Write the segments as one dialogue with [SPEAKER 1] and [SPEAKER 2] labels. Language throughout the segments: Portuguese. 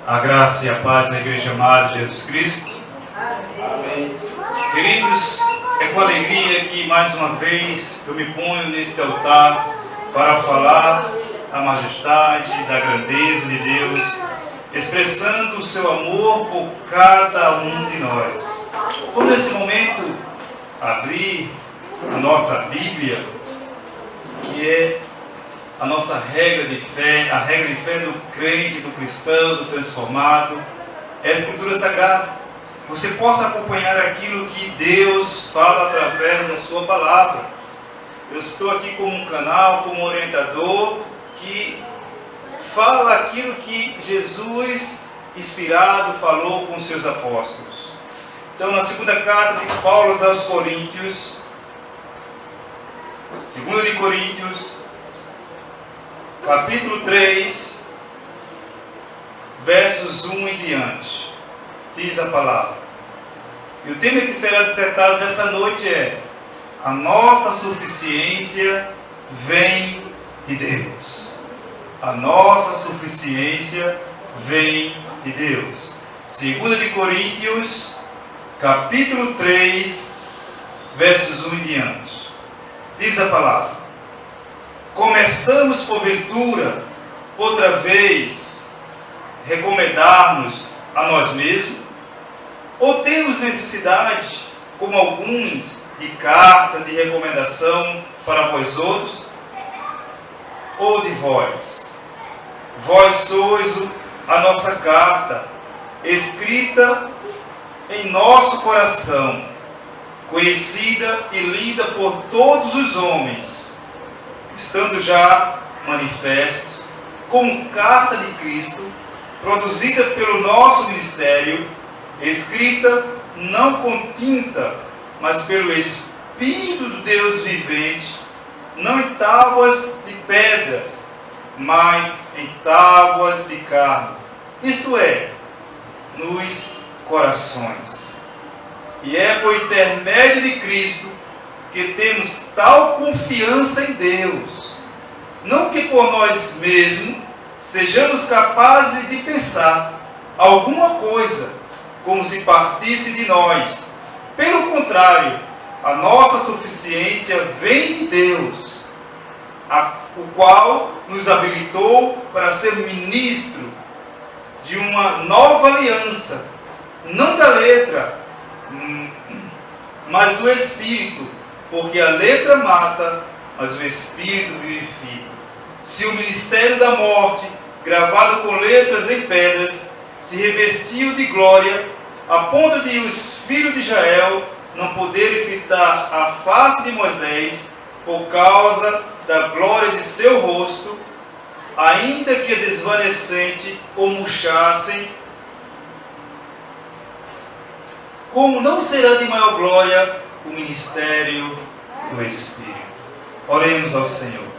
[SPEAKER 1] A graça e a paz da Igreja amada de Jesus Cristo.
[SPEAKER 2] Amém.
[SPEAKER 1] Queridos, é com alegria que mais uma vez eu me ponho neste altar para falar da majestade, da grandeza de Deus, expressando o seu amor por cada um de nós. Vamos nesse momento abrir a nossa Bíblia, que é a nossa regra de fé, a regra de fé do crente, do cristão, do transformado, é a Escritura Sagrada. Você possa acompanhar aquilo que Deus fala através da sua palavra. Eu estou aqui como um canal, como um orientador, que fala aquilo que Jesus, inspirado, falou com seus apóstolos. Então, na segunda carta de Paulo aos Coríntios, 2 de Coríntios, capítulo 3, versos 1 em diante, diz a palavra. E o tema que será dissertado dessa noite é: a nossa suficiência vem de Deus. A nossa suficiência vem de Deus. 2 de Coríntios, capítulo 3, versos 1 em diante. Diz a palavra: começamos, porventura, outra vez, recomendar-nos a nós mesmos? Ou temos necessidade, como alguns, de carta de recomendação para vós outros? Ou de vós? Vós sois a nossa carta, escrita em nosso coração, conhecida e lida por todos os homens, estando já manifestos, como carta de Cristo, produzida pelo nosso ministério, escrita não com tinta, mas pelo Espírito do Deus vivente, não em tábuas de pedras, mas em tábuas de carne, isto é, nos corações. E é por intermédio de Cristo que temos tal confiança em Deus, não que por nós mesmos sejamos capazes de pensar alguma coisa como se partisse de nós. Pelo contrário, a nossa suficiência vem de Deus, o qual nos habilitou para ser ministro de uma nova aliança, não da letra, mas do Espírito, porque a letra mata, mas o Espírito vivifica. Se o ministério da morte, gravado com letras em pedras, se revestiu de glória, a ponto de os filhos de Israel não poderem fitar a face de Moisés por causa da glória de seu rosto, ainda que desvanecente ou murchassem, como não será de maior glória o ministério do Espírito? Oremos ao Senhor.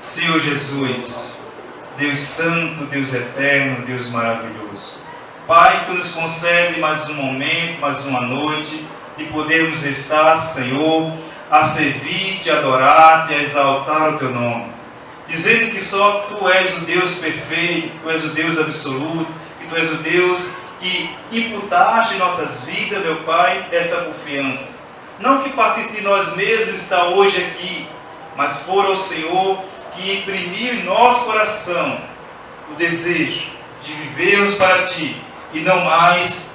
[SPEAKER 1] Senhor Jesus, Deus Santo, Deus Eterno, Deus maravilhoso, Pai, Tu nos concede mais um momento, mais uma noite, de podermos estar, Senhor, a servir-te, a adorar-te, a exaltar o Teu nome, dizendo que só Tu és o Deus perfeito, que Tu és o Deus absoluto, que Tu és o Deus que imputaste em nossas vidas, meu Pai, esta confiança. Não que partisse de nós mesmos está hoje aqui, mas for o Senhor que imprimiu em nosso coração o desejo de vivermos para Ti e não mais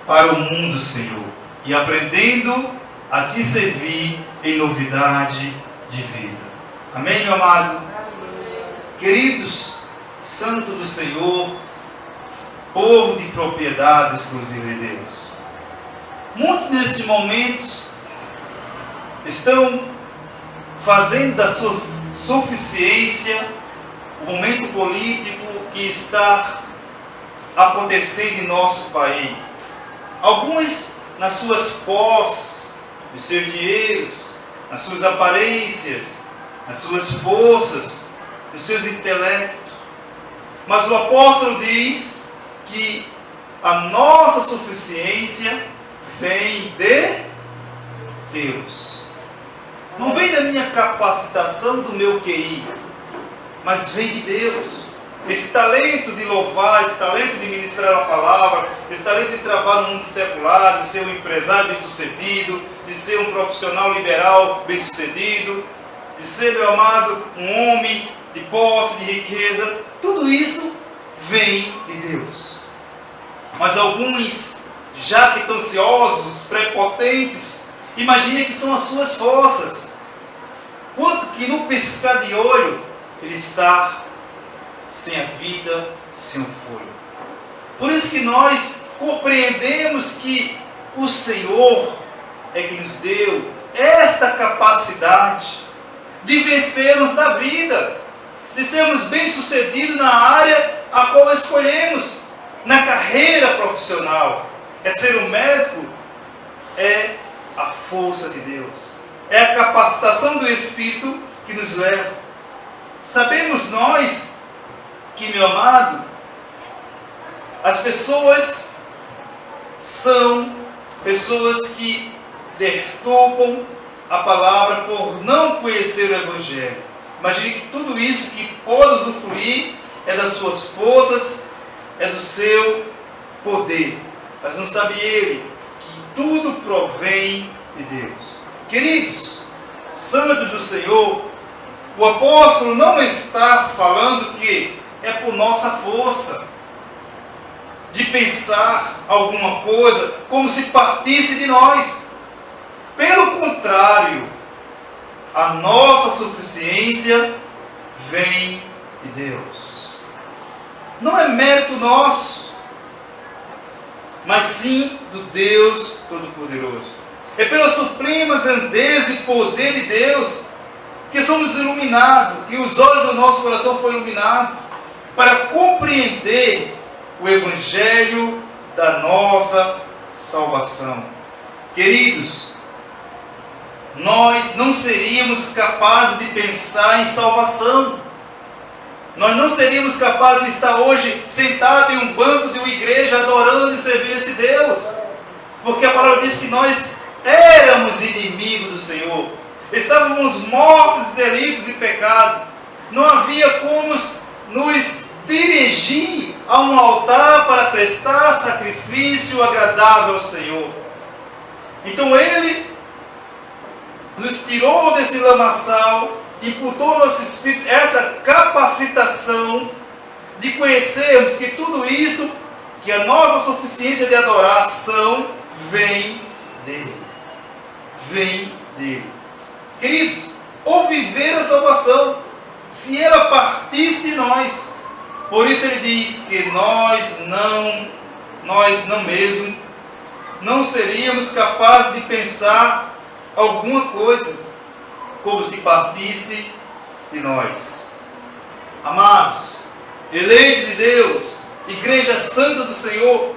[SPEAKER 1] para o mundo, Senhor, e aprendendo a Te servir em novidade de vida. Amém, meu amado? Amém. Queridos, santo do Senhor, povo de propriedade exclusiva de Deus, muitos nesses momentos estão fazendo da sua suficiência o momento político que está acontecendo em nosso país. Alguns nas suas posses, nos seus dinheiros, nas suas aparências, nas suas forças, nos seus intelectos. Mas o apóstolo diz que a nossa suficiência vem de Deus. Não vem da minha capacitação, do meu QI, mas vem de Deus. Esse talento de louvar, esse talento de esse talento de trabalho no mundo secular, de ser um empresário bem-sucedido, de ser um profissional liberal bem-sucedido, de ser, meu amado, um homem de posse, de riqueza, tudo isso vem de Deus. Mas alguns jactanciosos, prepotentes, imaginem que são as suas forças. Quanto que no piscar de olho ele está sem a vida, sem o fôlego. Por isso que nós compreendemos que o Senhor é que nos deu esta capacidade de vencermos na vida, de sermos bem-sucedidos na área a qual escolhemos, na carreira profissional. É ser um médico, é a força de Deus, é a capacitação do Espírito que nos leva. Sabemos nós que, meu amado, as pessoas são pessoas que deturpam a palavra por não conhecer o Evangelho. Imagine que tudo isso que pode usufruir é das suas forças, é do seu poder. Mas não sabe ele que tudo provém de Deus. Queridos, santos do Senhor, o apóstolo não está falando que é por nossa força, de pensar alguma coisa como se partisse de nós. Pelo contrário, a nossa suficiência vem de Deus. Não é mérito nosso, mas sim do Deus Todo-Poderoso. É pela suprema grandeza e poder de Deus que somos iluminados, que os olhos do nosso coração foram iluminados para compreender o Evangelho da nossa salvação. Queridos, nós não seríamos capazes de pensar em salvação. Nós não seríamos capazes de estar hoje sentados em um banco de uma igreja adorando e servindo esse Deus. Porque a palavra diz que nós éramos inimigos do Senhor. Estávamos mortos em delitos e pecados. Não havia como nos dirigir a um altar para prestar sacrifício agradável ao Senhor. Então Ele nos tirou desse lamaçal, imputou ao nosso espírito essa capacitação de conhecermos que tudo isto, que a nossa suficiência de adoração vem dele. Vem dele. Queridos, ou viver a salvação, se ela partisse de nós. Por isso ele diz que nós não mesmo, não seríamos capazes de pensar alguma coisa como se partisse de nós. Amados, eleitos de Deus, Igreja Santa do Senhor,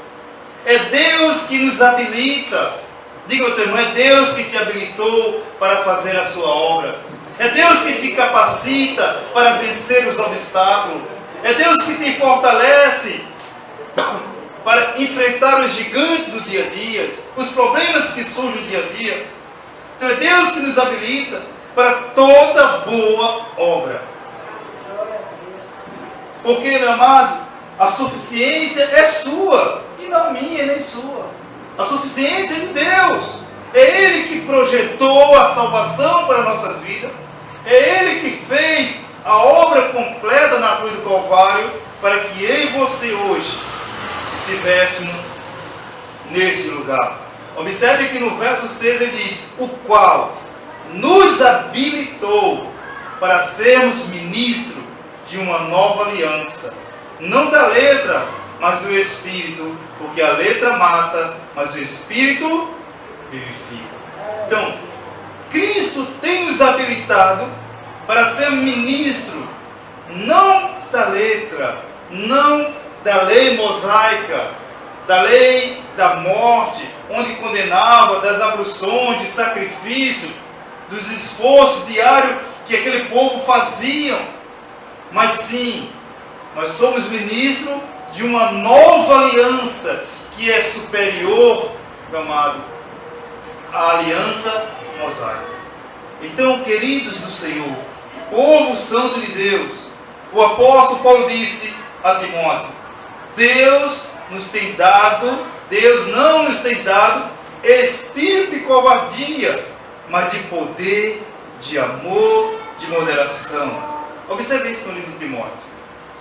[SPEAKER 1] é Deus que nos habilita. Diga ao teu irmão, é Deus que te habilitou para fazer a sua obra. É Deus que te capacita para vencer os obstáculos. É Deus que te fortalece para enfrentar os gigantes do dia a dia, os problemas que surgem no dia a dia. Então é Deus que nos habilita para toda boa obra. Porque, meu amado, a suficiência é sua, e não minha nem sua. A suficiência é de Deus. É Ele que projetou a salvação para nossas vidas. É Ele que fez a obra completa na cruz do Calvário para que eu e você hoje estivéssemos nesse lugar. Observe que no verso 6 ele diz: o qual nos habilitou para sermos ministros de uma nova aliança, não da letra, mas do Espírito, porque a letra mata, mas o Espírito vivifica. Então, Cristo tem nos habilitado para ser ministro, não da letra, não da lei mosaica, da lei da morte, onde condenava, das abluções, de sacrifício, dos esforços diários que aquele povo faziam. Mas sim, nós somos ministros de uma nova aliança que é superior, meu amado, à aliança mosaica. Então, queridos do Senhor, povo santo de Deus, o apóstolo Paulo disse a Timóteo: Deus nos tem dado Deus não nos tem dado espírito de covardia, mas de poder, de amor, de moderação. Observe isso no livro de Timóteo.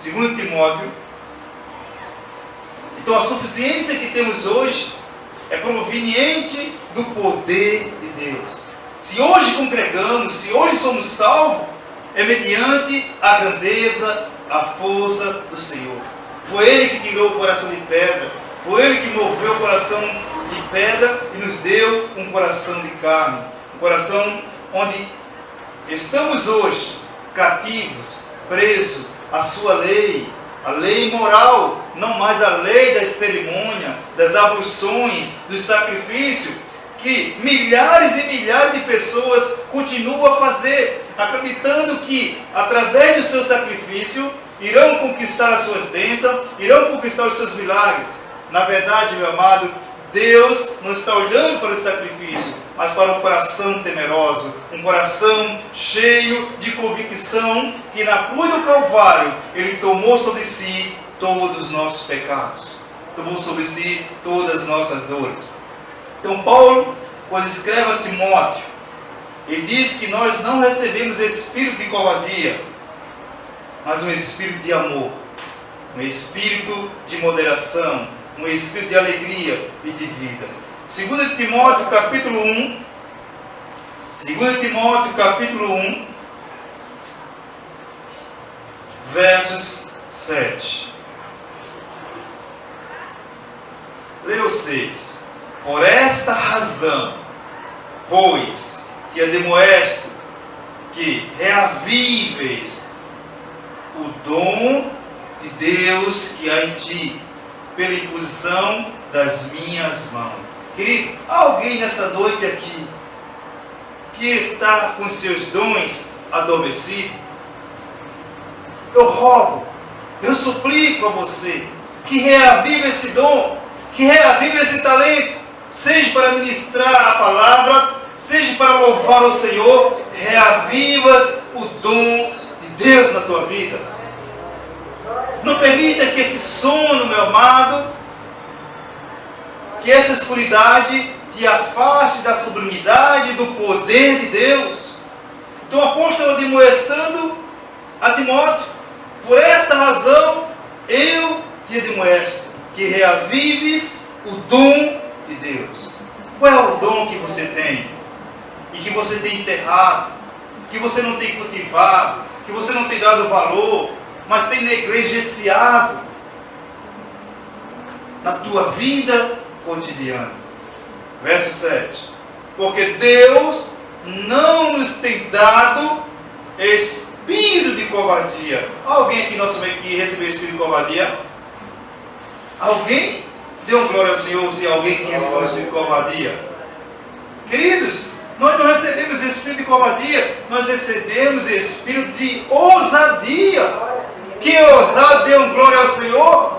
[SPEAKER 1] 2 Timóteo. Então a suficiência que temos hoje é proveniente do poder de Deus. Se hoje congregamos, se hoje somos salvos, é mediante a grandeza, a força do Senhor. Foi Ele que tirou o coração de pedra, foi Ele que moveu o coração de pedra e nos deu um coração de carne. Um coração onde estamos hoje cativos, presos à sua lei, a lei moral, não mais a lei das cerimônias, das abluções, dos sacrifícios, que milhares e milhares de pessoas continuam a fazer, acreditando que através do seu sacrifício irão conquistar as suas bênçãos, irão conquistar os seus milagres. Na verdade, meu amado, Deus não está olhando para o sacrifício, mas para um coração temeroso, um coração cheio de convicção que na cruz do Calvário Ele tomou sobre si todos os nossos pecados, tomou sobre si todas as nossas dores. Então Paulo, quando escreve a Timóteo, ele diz que nós não recebemos espírito de covardia, mas um espírito de amor, um espírito de moderação, um espírito de alegria e de vida. 2 Timóteo capítulo 1, 2 Timóteo capítulo 1, versos 7. Leia o 6. Por esta razão, pois, te admoesto que reavives o dom de Deus que há em ti, pela imposição das minhas mãos. Querido, há alguém nessa noite aqui que está com seus dons adormecidos? Eu rogo, eu suplico a você que reavive esse dom, que reavive esse talento, seja para ministrar a palavra, seja para louvar o Senhor. Reavivas o dom de Deus na tua vida. Não permita que esse sono, meu amado, que essa escuridade te afaste da sublimidade do poder de Deus. Então o apóstolo admoestando a Timóteo: por esta razão eu te admoesto que reavives o dom de Deus. Qual é o dom que você tem e que você tem enterrado, que você não tem cultivado, que você não tem dado valor, mas tem negligenciado na tua vida cotidiana? Verso 7. Porque Deus não nos tem dado espírito de covardia. Alguém aqui nosso meio que recebeu espírito de covardia? Alguém? Dê uma glória ao Senhor se alguém que recebeu o espírito de covardia. Queridos, nós não recebemos espírito de covardia, nós recebemos espírito de ousadia. Quem é ousado, dê uma glória ao Senhor.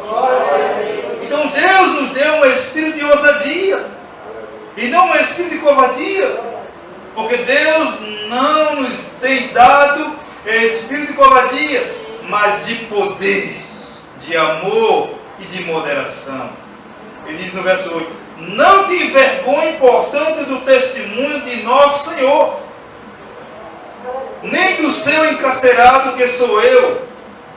[SPEAKER 1] Então Deus nos deu um espírito de ousadia e não um espírito de covardia, porque Deus não nos tem dado espírito de covardia, mas de poder, de amor e de moderação. Ele diz no verso 8: não te envergonhe, portanto, do testemunho de nosso Senhor, nem do seu encarcerado que sou eu.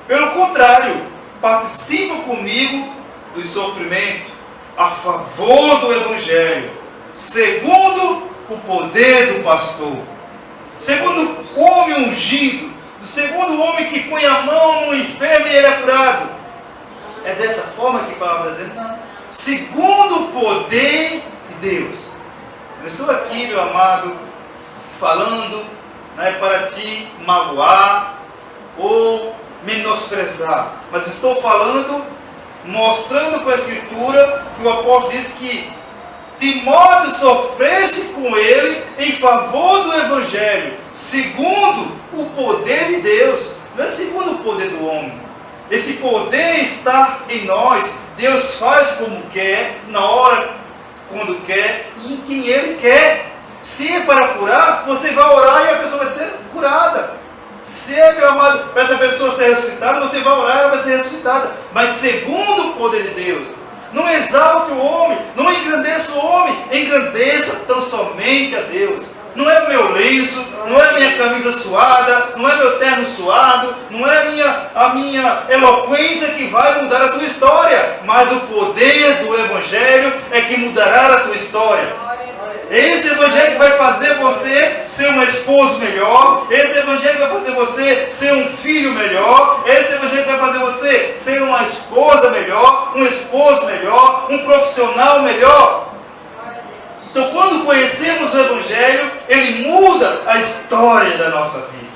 [SPEAKER 1] Pelo contrário, participa comigo dos sofrimentos a favor do Evangelho, segundo o poder do pastor, segundo o homem ungido, segundo o homem que põe a mão no enfermo e ele é curado. É dessa forma que a palavra está dizendo? Não. Segundo o poder de Deus. Eu estou aqui, meu amado, falando, não é para te magoar ou menosprezar, mas estou falando, mostrando com a Escritura que o apóstolo diz que Timóteo sofresse com ele em favor do Evangelho, segundo o poder de Deus, não é segundo o poder do homem. Esse poder está em nós. Deus faz como quer, na hora, quando quer e em quem Ele quer. Se é para curar, você vai orar e a pessoa vai ser curada. Se é, meu amado, para essa pessoa ser ressuscitada, você vai orar e ela vai ser ressuscitada. Mas segundo o poder de Deus. Não exalte o homem, não engrandeça o homem, engrandeça tão somente a Deus. Não é o meu lenço, não é a minha camisa suada, não é meu terno suado, não é a minha eloquência que vai mudar a tua história, mas o poder do Evangelho é que mudará a tua história. Esse Evangelho que vai fazer você ser um esposo melhor, esse Evangelho que vai fazer você ser um filho melhor, esse Evangelho que vai fazer você ser uma esposa melhor, um esposo melhor, um profissional melhor. Então, quando conhecemos o Evangelho, ele muda a história da nossa vida.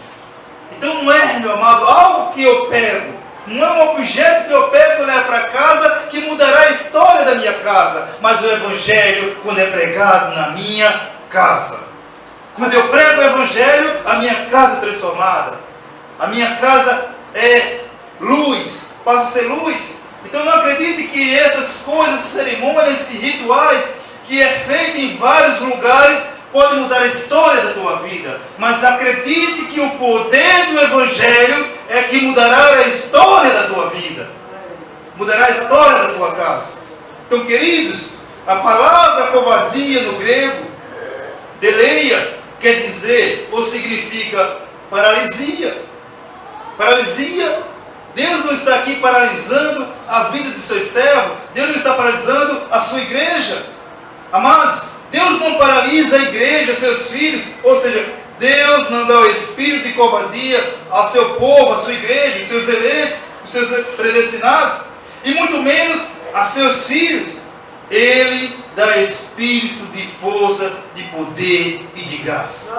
[SPEAKER 1] Então, não é, meu amado, algo que eu pego, não é um objeto que eu pego e levo para casa que mudará a história da minha casa, mas o Evangelho, quando é pregado na minha casa. Quando eu prego o Evangelho, a minha casa é transformada. A minha casa é luz, passa a ser luz. Então, não acredite que essas coisas, cerimônias e rituais que é feito em vários lugares pode mudar a história da tua vida, mas acredite que o poder do Evangelho é que mudará a história da tua vida, mudará a história da tua casa. Então, queridos, a palavra covardia no grego, deleia, quer dizer ou significa paralisia. Paralisia. Deus não está aqui paralisando a vida dos seus servos, Deus não está paralisando a sua igreja. Amados, Deus não paralisa a igreja, seus filhos, ou seja, Deus não dá o espírito de covardia ao seu povo, à sua igreja, aos seus eleitos, aos seus predestinados, e muito menos a seus filhos. Ele dá espírito de força, de poder e de graça.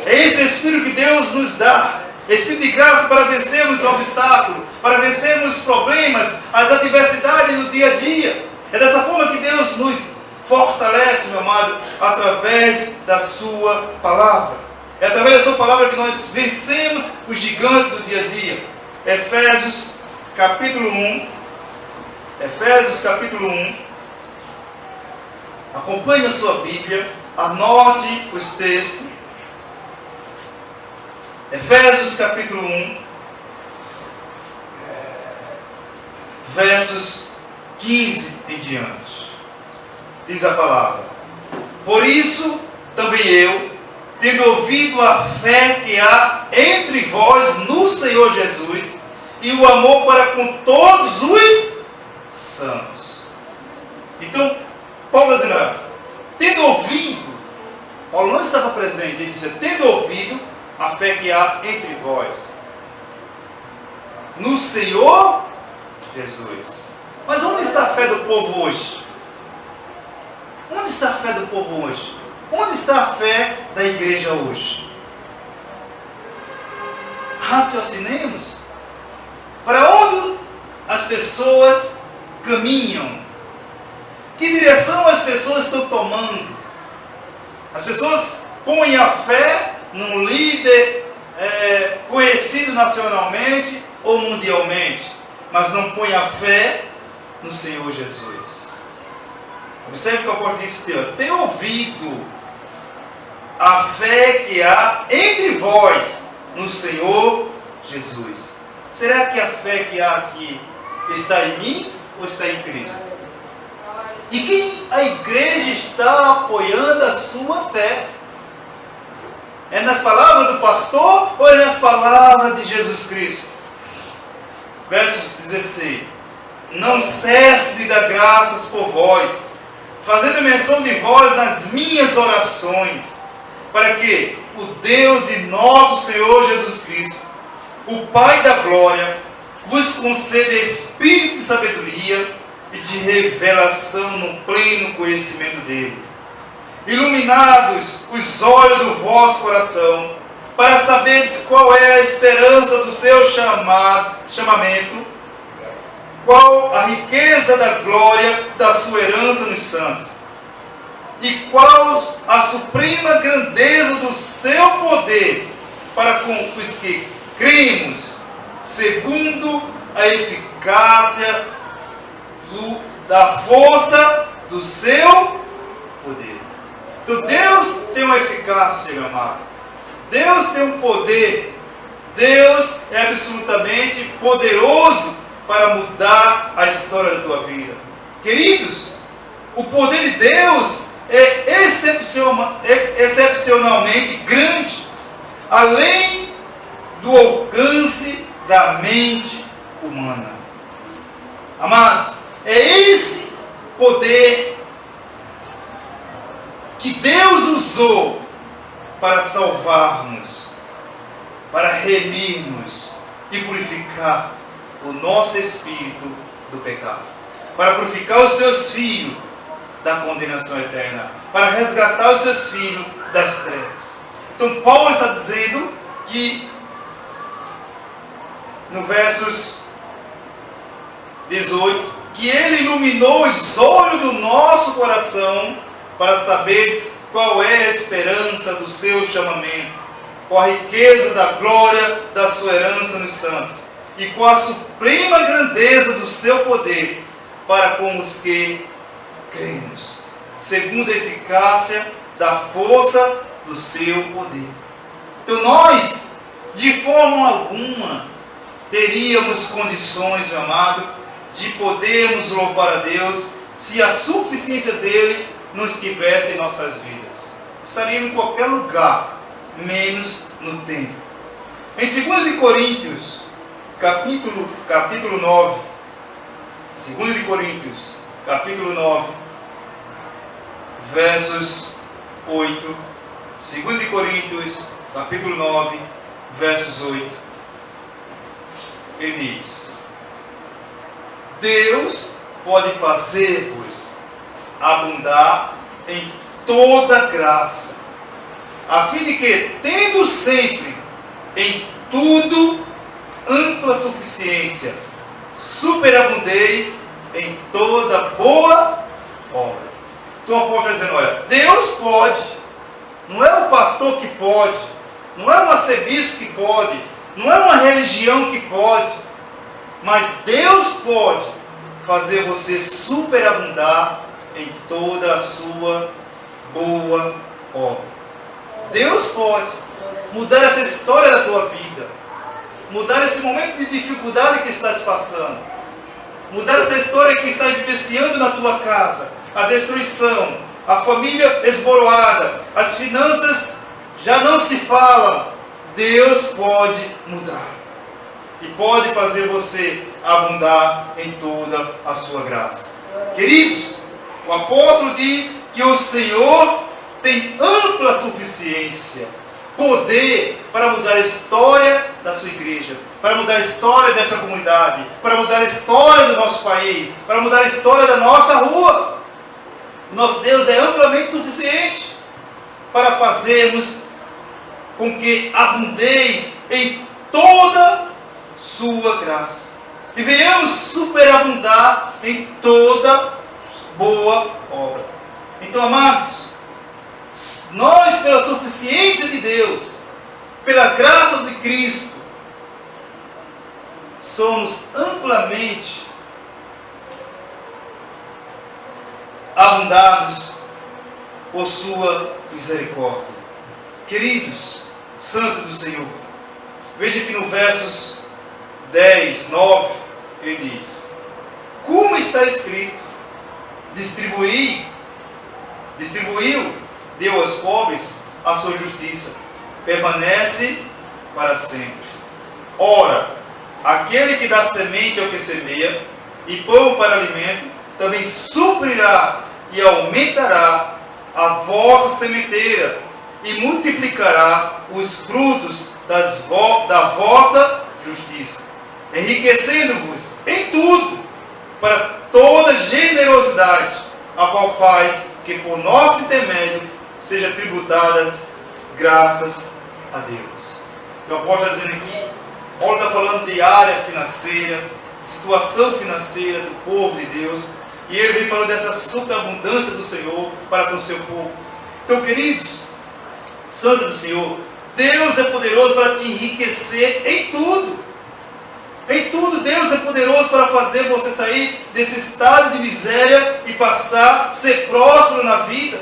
[SPEAKER 1] É esse espírito que Deus nos dá, espírito de graça para vencermos os obstáculos, para vencermos os problemas, as adversidades no dia a dia. É dessa forma que Deus nos fortalece, meu amado, através da sua palavra. É através da sua palavra que nós vencemos os gigantes do dia a dia. Efésios capítulo 1. Efésios capítulo 1. Acompanhe a sua Bíblia, anote os textos. Efésios capítulo 1, versos 15 em diante. Diz a palavra: por isso também eu, tendo ouvido a fé que há entre vós no Senhor Jesus, e o amor para com todos os santos. Então, Paulo dizendo, tendo ouvido, Paulo não estava presente, ele disse, tendo ouvido a fé que há entre vós no Senhor Jesus. Mas onde está a fé do povo hoje? Onde está a fé do povo hoje? Onde está a fé da igreja hoje? Raciocinemos. Para onde as pessoas caminham? Que direção as pessoas estão tomando? As pessoas põem a fé num líder conhecido nacionalmente ou mundialmente, mas não põem a fé no Senhor Jesus. Observe o que o apóstolo disse: ter ouvido a fé que há entre vós no Senhor Jesus. Será que a fé que há aqui está em mim ou está em Cristo? E quem a igreja está apoiando a sua fé? É nas palavras do pastor ou é nas palavras de Jesus Cristo? Versos 16: não cesso de dar graças por vós, fazendo menção de vós nas minhas orações, para que o Deus de nosso Senhor Jesus Cristo, o Pai da glória, vos conceda espírito de sabedoria e de revelação no pleno conhecimento dele, iluminados os olhos do vosso coração, para saberdes qual é a esperança do seu chamamento, qual a riqueza da glória da sua herança nos santos, e qual a suprema grandeza do seu poder para com os que cremos, segundo a eficácia da força do seu poder. Então Deus tem uma eficácia, meu amado. Deus tem um poder. Deus é absolutamente poderoso para mudar a história da tua vida. Queridos, o poder de Deus é excepcionalmente grande, além do alcance da mente humana. Amados, é esse poder que Deus usou para salvar-nos, para remir-nos e purificar o nosso espírito do pecado, para purificar os seus filhos da condenação eterna, para resgatar os seus filhos das trevas. Então Paulo está dizendo que no versos 18, que Ele iluminou os olhos do nosso coração para saberes qual é a esperança do seu chamamento, qual a riqueza da glória da sua herança nos santos, e qual a suprema grandeza do seu poder para com os que cremos, segundo a eficácia da força do seu poder. Então nós, de forma alguma, teríamos condições, meu amado, de podermos louvar a Deus se a suficiência dele não estivesse em nossas vidas. Estaríamos em qualquer lugar, menos no templo. Em 2 de Coríntios, capítulo 9, 2 de Coríntios, capítulo 9, versos 8, 2 de Coríntios, capítulo 9, versos 8, ele diz: Deus pode fazer-vos abundar em toda graça, a fim de que, tendo sempre em tudo ampla suficiência, superabundeis em toda boa obra. Então o apóstolo está dizendo, olha, Deus pode, não é o pastor que pode, não é um arcebispo que pode, não é uma religião que pode, mas Deus pode fazer você superabundar em toda a sua boa obra. Deus pode mudar essa história da tua vida, mudar esse momento de dificuldade que estás passando, mudar essa história que está vivenciando na tua casa, a destruição, a família esboroada, as finanças já não se falam. Deus pode mudar e pode fazer você abundar em toda a sua graça. Queridos, o apóstolo diz que o Senhor tem ampla suficiência, poder para mudar a história da sua igreja, para mudar a história dessa comunidade, para mudar a história do nosso país, para mudar a história da nossa rua. Nosso Deus é amplamente suficiente para fazermos com que abundeis em toda sua graça e venhamos superabundar em toda boa obra. Então, amados, nós, pela suficiência de Deus, pela graça de Cristo, somos amplamente abundados por sua misericórdia. Queridos, santos do Senhor, veja que no versos 10, 9, ele diz: como está escrito, distribuiu, deu aos pobres, a sua justiça permanece para sempre. Ora, aquele que dá semente ao que semeia e pão para alimento, também suprirá e aumentará a vossa sementeira e multiplicará os frutos da vossa justiça, enriquecendo-vos em tudo para toda generosidade, a qual faz que por nosso intermédio sejam tributadas graças a Deus. Então, o apóstolo está dizendo aqui, Paulo está falando de área financeira, de situação financeira do povo de Deus, e ele vem falando dessa superabundância do Senhor para com o seu povo. Então, queridos, santos do Senhor, Deus é poderoso para te enriquecer em tudo. Em tudo, Deus é poderoso para fazer você sair desse estado de miséria e passar a ser próspero na vida,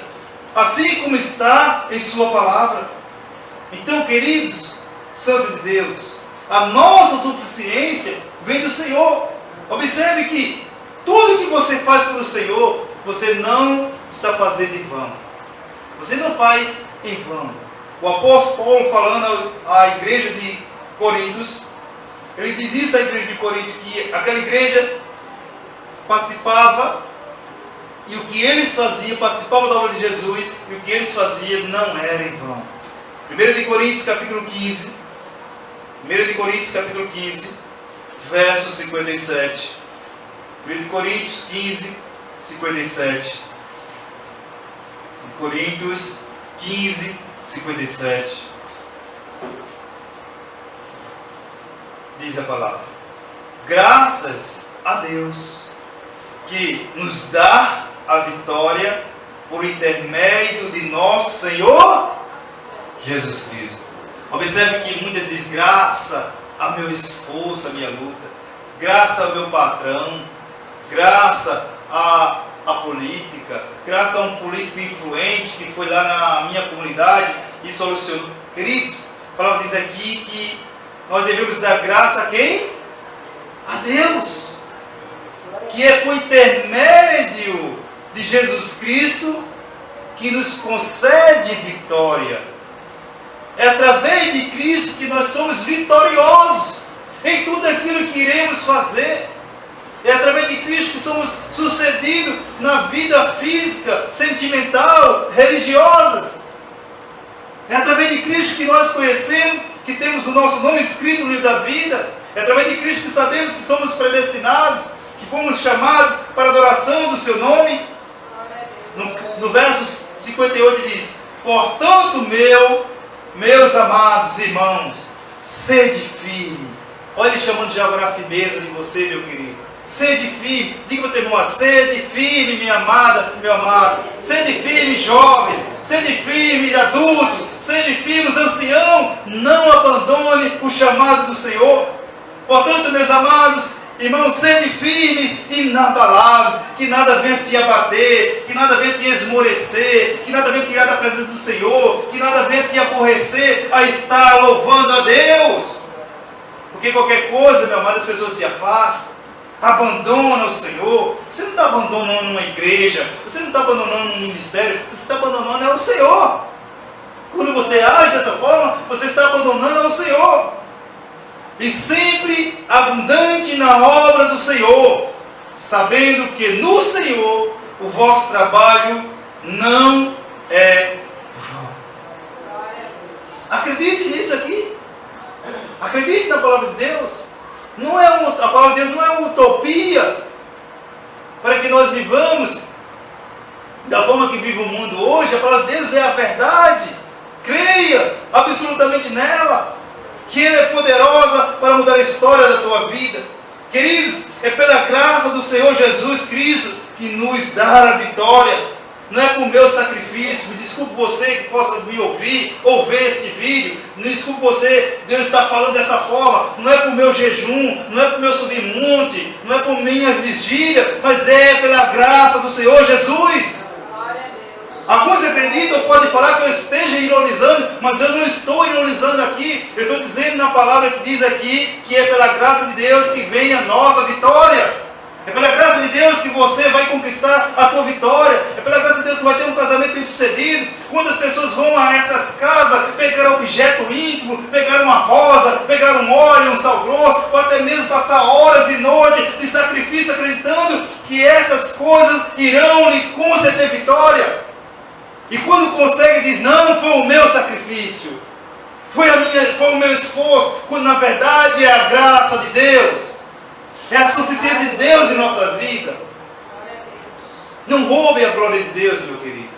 [SPEAKER 1] assim como está em sua palavra. Então, queridos, santo de Deus, a nossa suficiência vem do Senhor. Observe que tudo que você faz para o Senhor, você não está fazendo em vão. Você não faz em vão. O apóstolo Paulo, falando à igreja de Coríntios, ele diz isso à igreja de Coríntios, que aquela igreja participava, e o que eles faziam, participavam da obra de Jesus, e o que eles faziam não era em vão. 1 de Coríntios capítulo 15, 1 de Coríntios capítulo 15, verso 57. 1 de Coríntios 15, 57. Coríntios 15, 57. Diz a palavra: graças a Deus que nos dá a vitória por intermédio de nosso Senhor Jesus Cristo. Observe que muitas dizem: graça ao meu esforço, à minha luta, graça ao meu patrão, graça à política, graças a um político influente que foi lá na minha comunidade e solucionou. Queridos, a palavra diz aqui que nós devemos dar graça a quem? A Deus, que é por intermédio de Jesus Cristo que nos concede vitória. É através de Cristo que nós somos vitoriosos em tudo aquilo que iremos fazer. É através de Cristo que somos sucedidos na vida física, sentimental, religiosas. É através de Cristo que nós conhecemos, que temos o nosso nome escrito no livro da vida. É através de Cristo que sabemos que somos predestinados, que fomos chamados para a adoração do seu nome. No verso 58 diz: portanto, meus amados irmãos, sede firme. Olha ele chamando de agora a firmeza de você, meu querido. Sede firme, diga para o teu irmão: sede firme, minha amada, meu amado. Sede firme, jovem. Sede firme, adultos. Sede firmes, ancião. Não abandone o chamado do Senhor. Portanto, meus amados irmãos, sede firmes e inabaláveis, que nada venha te abater, que nada venha te esmorecer, que nada venha tirar da presença do Senhor, que nada venha te aborrecer a estar louvando a Deus. Porque qualquer coisa, meu amado, as pessoas se afastam, abandonam o Senhor. Você não está abandonando uma igreja, você não está abandonando um ministério, você está abandonando é o Senhor. Quando você age dessa forma, você está abandonando ao Senhor. E sempre abundante na obra do Senhor, sabendo que no Senhor o vosso trabalho não é vão. Acredite nisso aqui. Acredite na palavra de Deus. A palavra de Deus não é uma utopia para que nós vivamos da forma que vive o mundo hoje. A palavra de Deus é a verdade. Creia absolutamente nela, que ela é poderosa para mudar a história da tua vida. Queridos, é pela graça do Senhor Jesus Cristo que nos dá a vitória. Não é por meu sacrifício. Me desculpe você que possa me ouvir ou ver este vídeo. Me desculpe você, Deus está falando dessa forma. Não é por meu jejum, não é por meu subir monte, não é por minha vigília, mas é pela graça do Senhor Jesus. Alguns acreditam, podem falar que eu esteja ironizando, mas eu não estou ironizando aqui. Eu estou dizendo na palavra que diz aqui que é pela graça de Deus que vem a nossa vitória. É pela graça de Deus que você vai conquistar a tua vitória. É pela graça de Deus que vai ter um casamento bem sucedido. Quando as pessoas vão a essas casas, pegar objeto íntimo, pegar uma rosa, pegar um óleo, um sal grosso, ou até mesmo passar horas e noites de sacrifício, acreditando que essas coisas irão lhe conceder vitória. E quando consegue, diz: não foi o meu sacrifício, foi o meu esforço, quando na verdade é a graça de Deus, é a suficiência de Deus em nossa vida. Não roube a glória de Deus, meu querido.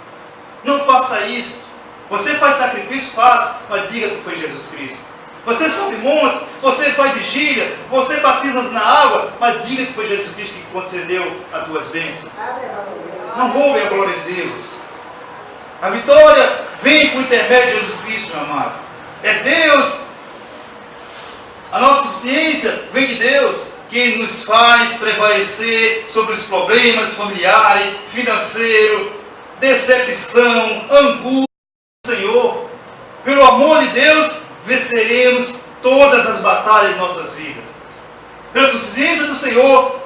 [SPEAKER 1] Não faça isso. Você faz sacrifício, faça, mas diga que foi Jesus Cristo. Você sobe monte, você faz vigília, você batiza na água, mas diga que foi Jesus Cristo que concedeu as tuas bênçãos. Não roube a glória de Deus. A vitória vem por intermédio de Jesus Cristo, meu amado. É Deus. A nossa suficiência vem de Deus, que nos faz prevalecer sobre os problemas familiares, financeiros, decepção, angústia do Senhor. Pelo amor de Deus, venceremos todas as batalhas de nossas vidas. Pela suficiência do Senhor,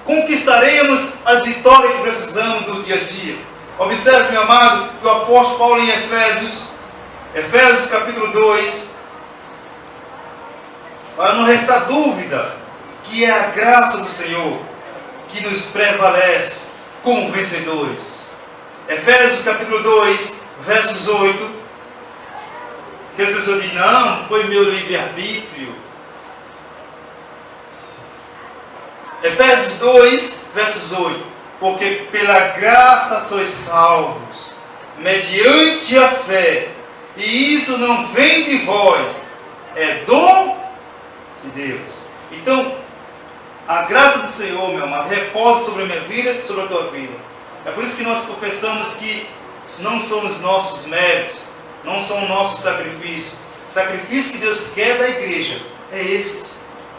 [SPEAKER 1] conquistaremos as vitórias que precisamos do dia a dia. Observe, meu amado, que o apóstolo Paulo em Efésios capítulo 2, para não restar dúvida, que é a graça do Senhor que nos prevalece como vencedores. Efésios capítulo 2, versos 8, que as pessoas dizem, não, foi meu livre-arbítrio. Efésios 2, versos 8, porque pela graça sois salvos, mediante a fé, e isso não vem de vós, é dom de Deus. Então, a graça do Senhor, meu amado, repousa sobre a minha vida e sobre a tua vida. É por isso que nós confessamos que não são os nossos méritos, não são o nosso sacrifício. O sacrifício que Deus quer da igreja é este,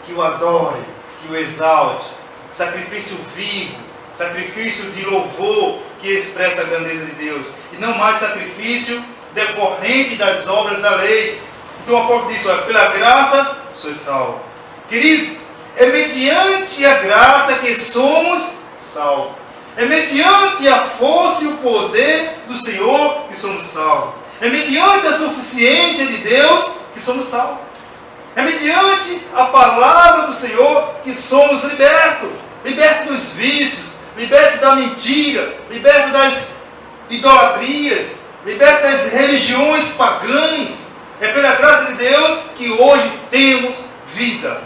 [SPEAKER 1] que o adore, que o exalte. Sacrifício vivo, sacrifício de louvor que expressa a grandeza de Deus. E não mais sacrifício decorrente das obras da lei. Então o apóstolo diz, olha, pela graça sois salvos. Queridos, é mediante a graça que somos salvos. É mediante a força e o poder do Senhor que somos salvos. É mediante a suficiência de Deus que somos salvos. É mediante a palavra do Senhor que somos libertos. Libertos dos vícios, libertos da mentira, libertos das idolatrias, libertos das religiões pagãs. É pela graça de Deus que hoje temos vida.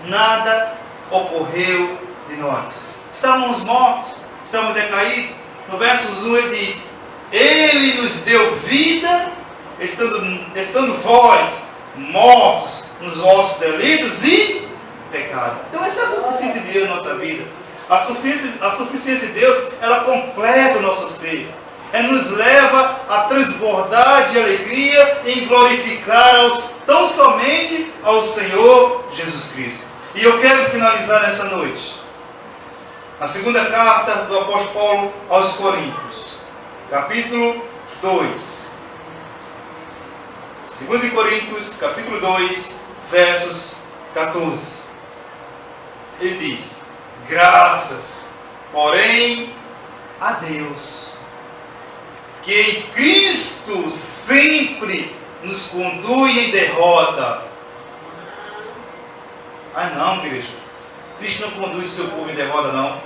[SPEAKER 1] Nada ocorreu de nós. Estávamos mortos, estávamos decaídos. No verso 1 ele diz, Ele nos deu vida, estando vós mortos nos vossos delitos e pecado. Então essa é a suficiência de Deus na nossa vida. A suficiência de Deus, ela completa o nosso ser. Ela nos leva a transbordar de alegria em glorificar tão somente ao Senhor Jesus Cristo. E eu quero finalizar nessa noite a segunda carta do apóstolo Paulo aos Coríntios, capítulo 2. 2 Coríntios, capítulo 2, versos 14. Ele diz, graças, porém, a Deus, que em Cristo sempre nos conduz em derrota. Ah não, igreja, Cristo não conduz o seu povo em derrota, não.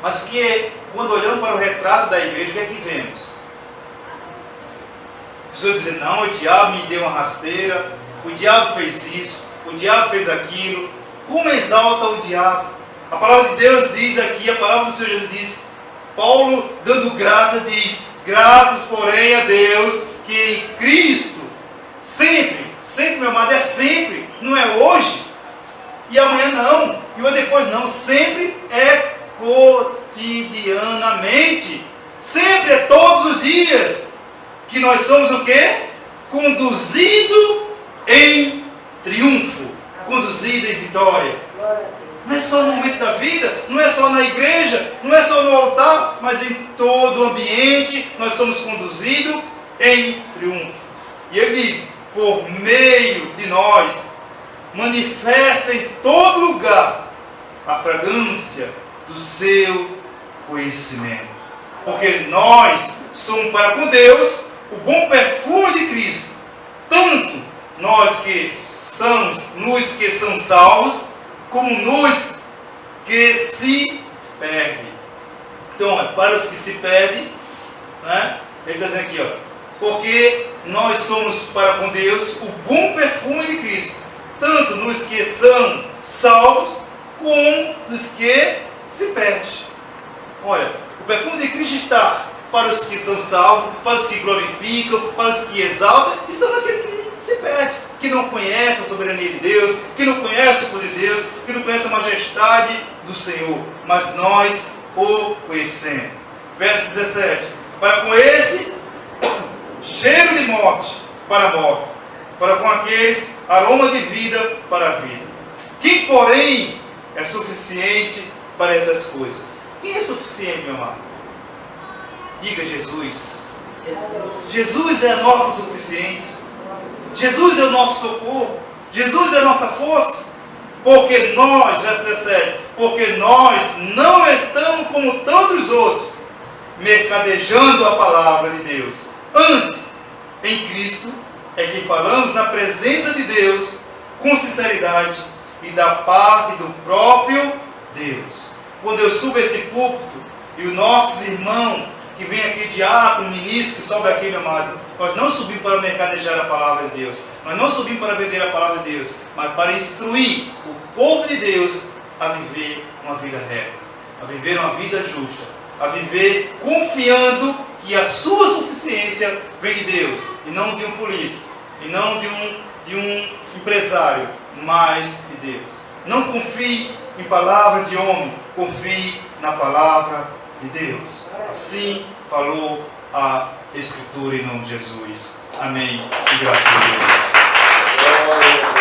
[SPEAKER 1] Mas que, quando olhamos para o retrato da igreja, o que é que vemos? A pessoa dizer, não, o diabo me deu uma rasteira, o diabo fez isso, o diabo fez aquilo. Como exalta o diabo? A palavra de Deus diz aqui, a palavra do Senhor Jesus diz, Paulo dando graça diz, graças porém a Deus, que em Cristo, sempre, meu amado, é sempre, não é hoje, e amanhã não, e o depois não, sempre é cotidianamente, sempre é todos os dias, que nós somos o quê? Conduzido em triunfo, conduzido em vitória. Não é só no momento da vida, não é só na igreja, não é só no altar, mas em todo o ambiente nós somos conduzidos em triunfo. E ele diz, por meio de nós, manifesta em todo lugar a fragrância do seu conhecimento. Porque nós somos para com Deus o bom perfume de Cristo. Tanto nós que são salvos, como nos que se perdem. Então, para os que se perdem, né? Ele está dizendo aqui, ó, porque nós somos para com Deus o bom perfume de Cristo, tanto nos que são salvos, como nos que se perdem. Olha, o perfume de Cristo está para os que são salvos, para os que glorificam, para os que exaltam, está naquele que se perde, que não conhece a soberania de Deus, que não conhece o poder de Deus, que não conhece a majestade do Senhor, mas nós o conhecemos. Verso 17, para com esse cheiro de morte para a morte, para com aqueles aroma de vida para a vida. Quem, porém, é suficiente para essas coisas? Quem é suficiente, meu amado? Diga Jesus. Jesus é a nossa suficiência. Jesus é o nosso socorro. Jesus é a nossa força. Porque nós, verso 17, porque nós não estamos como tantos outros, mercadejando a palavra de Deus. Antes, em Cristo, é que falamos na presença de Deus, com sinceridade e da parte do próprio Deus. Quando eu subo esse púlpito e os nossos irmãos que vem aqui, diácono, ministro, que sobe aqui, meu amado, nós não subimos para mercadejar a palavra de Deus, nós não subimos para vender a palavra de Deus, mas para instruir o povo de Deus a viver uma vida reta, a viver uma vida justa, a viver confiando que a sua suficiência vem de Deus, e não de um político, e não de um empresário, mas de Deus. Não confie em palavra de homem, confie na palavra de Deus. Assim falou a Escritura em nome de Jesus. Amém. E graças a Deus.